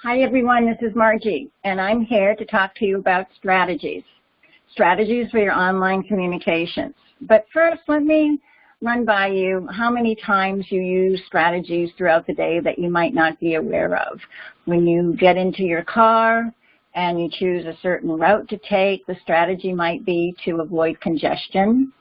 Hi everyone, this is Margie, and I'm here to talk to you about strategies for your online communications. But first, let me run by you how many times you use strategies throughout the day that you might not be aware of. When you get into your car and you choose a certain route to take, the strategy might be to avoid congestion.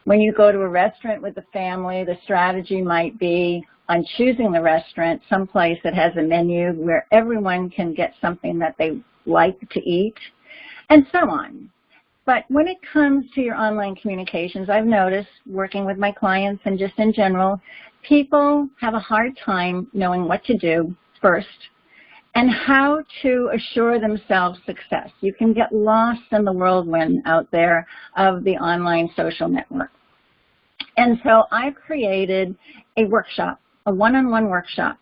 When you go to a restaurant with the family, the strategy might be on choosing the restaurant someplace that has a menu where everyone can get something that they like to eat, and so on. But when it comes to your online communications, I've noticed working with my clients and just in general, people have a hard time knowing what to do first and how to assure themselves success. You can get lost in the whirlwind out there of the online social network. And so I've created a workshop, a one-on-one workshop,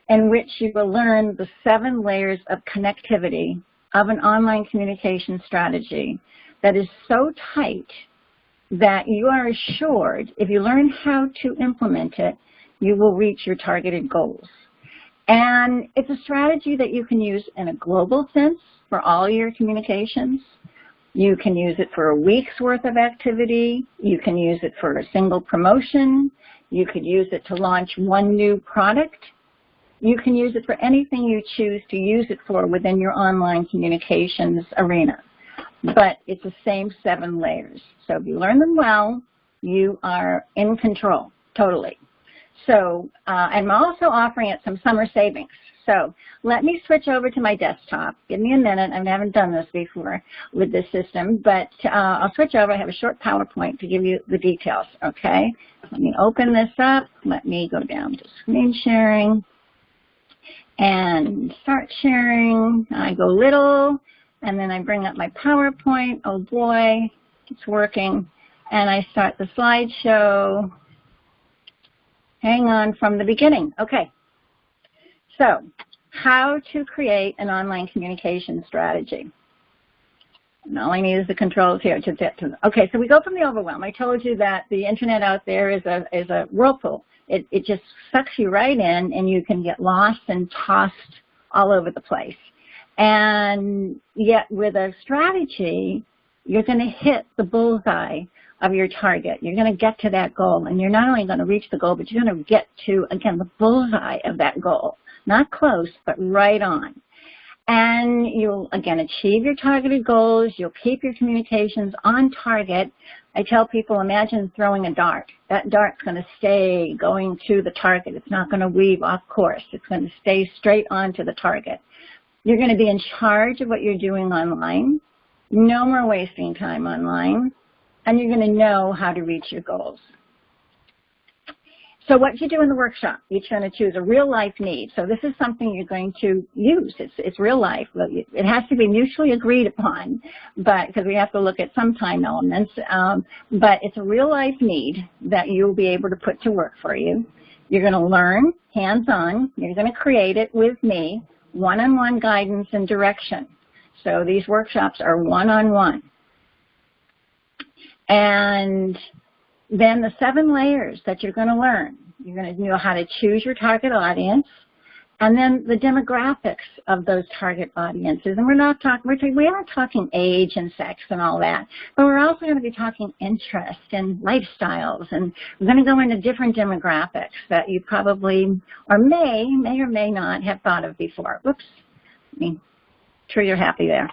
in which you will learn the 7 layers of connectivity of an online communication strategy that is so tight that you are assured if you learn how to implement it, you will reach your targeted goals. And it's a strategy that you can use in a global sense for all your communications. You can use it for a week's worth of activity. You can use it for a single promotion. You could use it to launch one new product. You can use it for anything you choose to use it for within your online communications arena. But it's the same 7 layers. So if you learn them well, you are in control, totally. So, I'm also offering it some summer savings. So let me switch over to my desktop. Give me a minute. I haven't done this before with this system, but I'll switch over. I have a short PowerPoint to give you the details, okay? Let me open this up. Let me go down to screen sharing and start sharing. I go little, and then I bring up my PowerPoint. Oh boy, it's working. And I start the slideshow. Hang on from the beginning. Okay. So, how to create an online communication strategy. And all I need is the controls here to get to them. Okay, so we go from the overwhelm. I told you that the internet out there is a whirlpool. It just sucks you right in, and you can get lost and tossed all over the place. And yet with a strategy, you're going to hit the bullseye of your target. You're going to get to that goal, and you're not only going to reach the goal, but you're going to get to, again, the bullseye of that goal. Not close, but right on. And you'll, again, achieve your targeted goals. You'll keep your communications on target. I tell people, imagine throwing a dart. That dart's going to stay going to the target. It's not going to weave off course. It's going to stay straight on to the target. You're going to be in charge of what you're doing online. No more wasting time online. And you're going to know how to reach your goals. So what you do in the workshop, you're going to choose a real-life need. So this is something you're going to use. It's real life. It has to be mutually agreed upon, but because we have to look at some time elements. But it's a real-life need that you'll be able to put to work for you. You're going to learn hands-on. You're going to create it with me, one-on-one guidance and direction. So these workshops are one-on-one. And then the 7 layers that you're going to learn. You're going to know how to choose your target audience, and then the demographics of those target audiences. And we aren't talking age and sex and all that, but we're also going to be talking interest and lifestyles, and we're going to go into different demographics that you probably or may or may not have thought of before. Whoops. Sure you're happy there.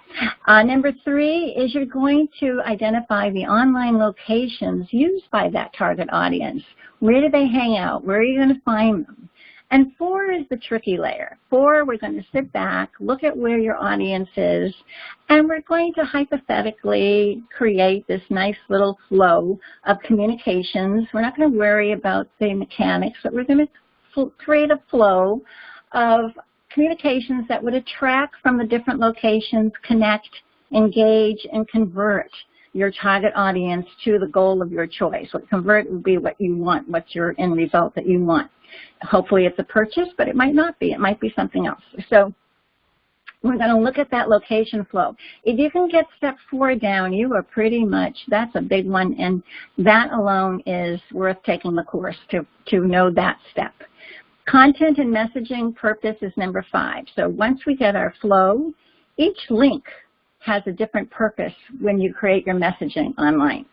Number 3 is you're going to identify the online locations used by that target audience. Where do they hang out? Where are you going to find them? And 4 is the tricky layer. 4, we're going to sit back, look at where your audience is, and we're going to hypothetically create this nice little flow of communications. We're not going to worry about the mechanics, but we're going to create a flow of communications that would attract from the different locations, connect, engage, and convert your target audience to the goal of your choice. What convert would be what you want, what's your end result that you want. Hopefully it's a purchase, but it might not be. It might be something else. So we're going to look at that location flow. If you can get step 4 down, you are pretty much, that's a big one, and that alone is worth taking the course to know that step. Content and messaging purpose is number 5. So once we get our flow, each link has a different purpose when you create your messaging online.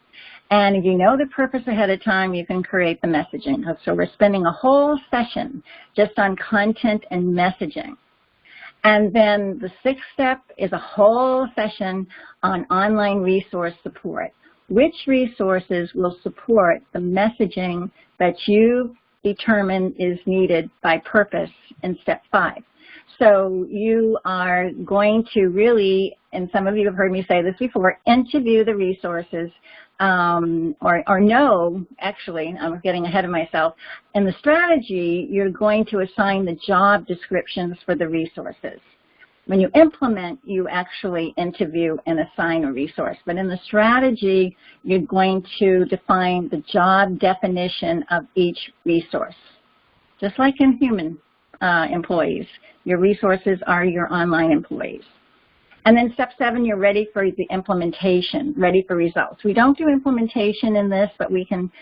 And if you know the purpose ahead of time, you can create the messaging. So we're spending a whole session just on content and messaging. And then the 6th step is a whole session on online resource support. Which resources will support the messaging that you determine is needed by purpose in step 5. So you are going to really, and some of you have heard me say this before, interview the resources, or know, actually, I'm getting ahead of myself. In the strategy, you're going to assign the job descriptions for the resources. When you implement, you actually interview and assign a resource. But in the strategy, you're going to define the job definition of each resource. Just like in human employees, your resources are your online employees. And then step 7, you're ready for the implementation, ready for results. We don't do implementation in this, but we can,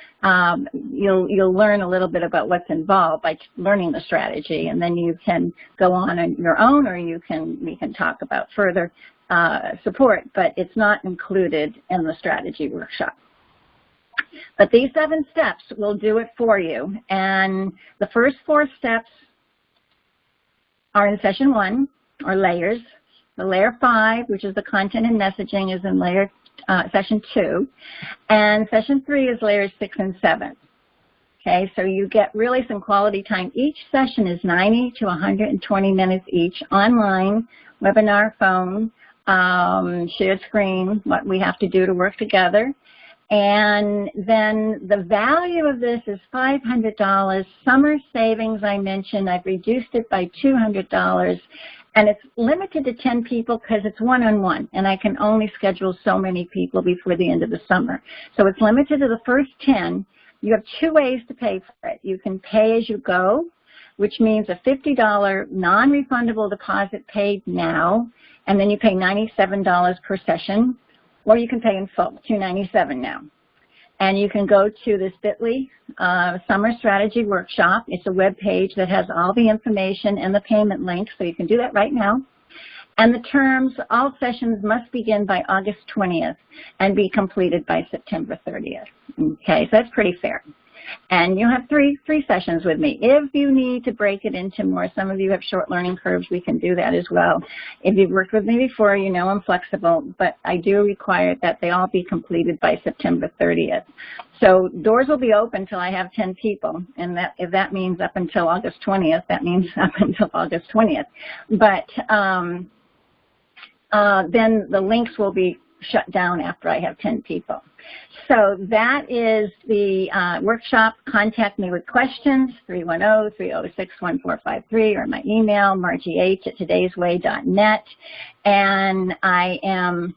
you'll learn a little bit about what's involved by learning the strategy, and then you can go on your own, or we can talk about further support, but it's not included in the strategy workshop. But these 7 steps will do it for you. And the first 4 steps are in session 1, or layers. The layer 5, which is the content and messaging, is in session 2, and session 3 is layers 6 and 7. Okay, so you get really some quality time. Each session is 90 to 120 minutes each, online, webinar, phone, shared screen, what we have to do to work together. And then the value of this is $500. Summer savings, I mentioned, I've reduced it by $200. And it's limited to 10 people because it's one-on-one, and I can only schedule so many people before the end of the summer. So it's limited to the first 10. You have 2 ways to pay for it. You can pay as you go, which means a $50 non-refundable deposit paid now, and then you pay $97 per session, or you can pay in full, $297 now. And you can go to this bit.ly Summer Strategy Workshop. It's a web page that has all the information and the payment link, so you can do that right now. And the terms, all sessions must begin by August 20th and be completed by September 30th. Okay, so that's pretty fair. And you have three sessions with me. If you need to break it into more, some of you have short learning curves, we can do that as well. If you've worked with me before, you know I'm flexible, but I do require that they all be completed by September 30th. So doors will be open until I have 10 people, and if that means up until August 20th, that means up until August 20th. But then the links will be shut down after I have 10 people. So that is the workshop. Contact me with questions, 310-306-1453, or my email, margieh@todaysway.net. And I am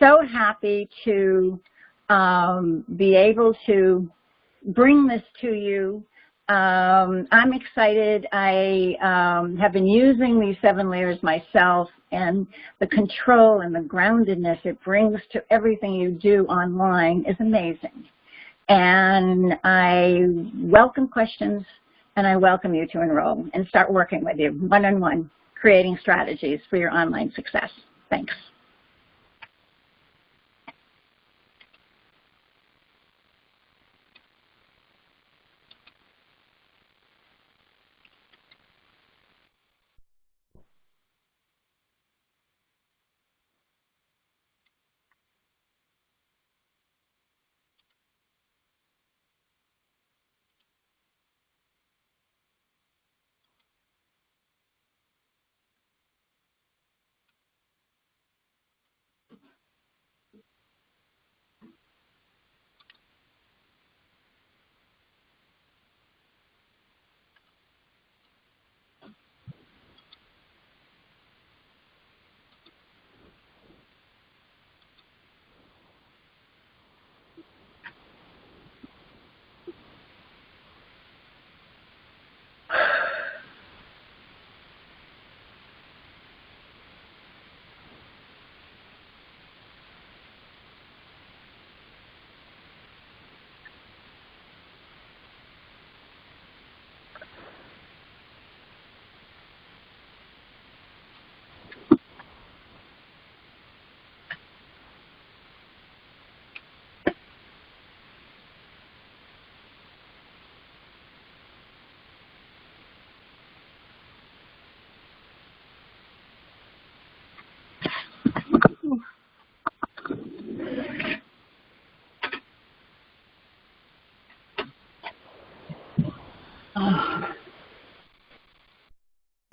so happy to be able to bring this to you. I'm excited. I have been using these 7 layers myself, and the control and the groundedness it brings to everything you do online is amazing. And I welcome questions, and I welcome you to enroll and start working with you one-on-one, creating strategies for your online success. Thanks.